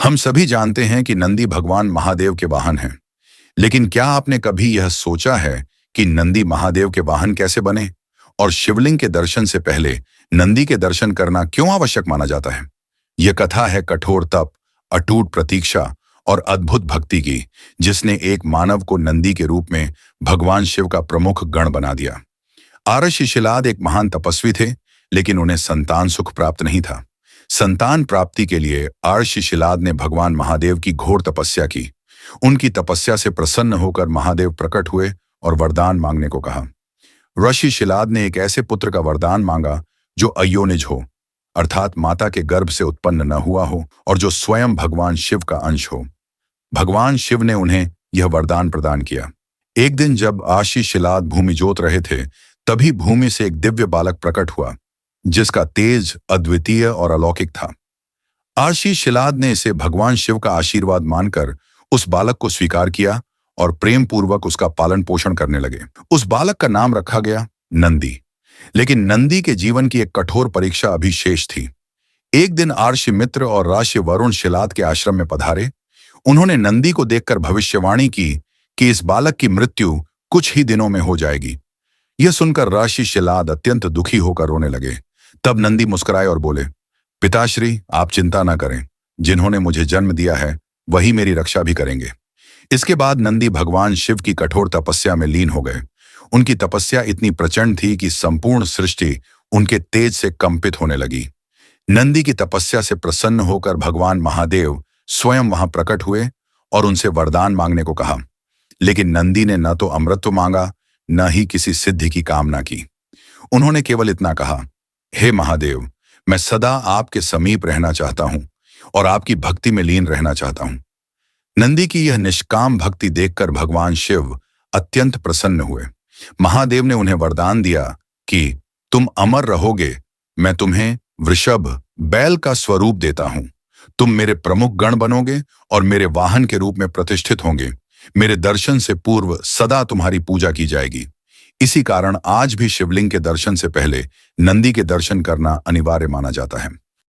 हम सभी जानते हैं कि नंदी भगवान महादेव के वाहन हैं, लेकिन क्या आपने कभी यह सोचा है कि नंदी महादेव के वाहन कैसे बने और शिवलिंग के दर्शन से पहले नंदी के दर्शन करना क्यों आवश्यक माना जाता है? यह कथा है कठोर तप, अटूट प्रतीक्षा और अद्भुत भक्ति की, जिसने एक मानव को नंदी के रूप में भगवान शिव का प्रमुख गण बना दिया। आर्षि शिलाद एक महान तपस्वी थे, लेकिन उन्हें संतान सुख प्राप्त नहीं था। संतान प्राप्ति के लिए आर्षि शिलाद ने भगवान महादेव की घोर तपस्या की। उनकी तपस्या से प्रसन्न होकर महादेव प्रकट हुए और वरदान मांगने को कहा। ऋषि शिलाद ने एक ऐसे पुत्र का वरदान मांगा जो अयोनिज हो, अर्थात माता के गर्भ से उत्पन्न न हुआ हो, और जो स्वयं भगवान शिव का अंश हो। भगवान शिव ने उन्हें यह वरदान प्रदान किया। एक दिन जब आर्षि शिलाद भूमि जोत रहे थे, तभी भूमि से एक दिव्य बालक प्रकट हुआ, जिसका तेज अद्वितीय और अलौकिक था। आर्षि शिलाद ने इसे भगवान शिव का आशीर्वाद मानकर उस बालक को स्वीकार किया और प्रेम पूर्वक उसका पालन पोषण करने लगे। उस बालक का नाम रखा गया नंदी। लेकिन नंदी के जीवन की एक कठोर परीक्षा अभी शेष थी। एक दिन आर्षि मित्र और राशि वरुण शिलाद के आश्रम में पधारे। उन्होंने नंदी को देखकर भविष्यवाणी की कि इस बालक की मृत्यु कुछ ही दिनों में हो जाएगी। यह सुनकर राशि शिलाद अत्यंत दुखी होकर रोने लगे। तब नंदी मुस्कुराए और बोले, पिताश्री, आप चिंता न करें। जिन्होंने मुझे जन्म दिया है वही मेरी रक्षा भी करेंगे। इसके बाद नंदी भगवान शिव की कठोर तपस्या में लीन हो गए। उनकी तपस्या इतनी प्रचंड थी कि संपूर्ण सृष्टि उनके तेज से कंपित होने लगी। नंदी की तपस्या से प्रसन्न होकर भगवान महादेव स्वयं वहां प्रकट हुए और उनसे वरदान मांगने को कहा। लेकिन नंदी ने न तो अमृत मांगा, न ही किसी सिद्धि की कामना की। उन्होंने केवल इतना कहा, हे महादेव, मैं सदा आपके समीप रहना चाहता हूं और आपकी भक्ति में लीन रहना चाहता हूं। नंदी की यह निष्काम भक्ति देखकर भगवान शिव अत्यंत प्रसन्न हुए। महादेव ने उन्हें वरदान दिया कि तुम अमर रहोगे। मैं तुम्हें वृषभ, बैल का स्वरूप देता हूं। तुम मेरे प्रमुख गण बनोगे और मेरे वाहन के रूप में प्रतिष्ठित होंगे। मेरे दर्शन से पूर्व सदा तुम्हारी पूजा की जाएगी। इसी कारण आज भी शिवलिंग के दर्शन से पहले नंदी के दर्शन करना अनिवार्य माना जाता है।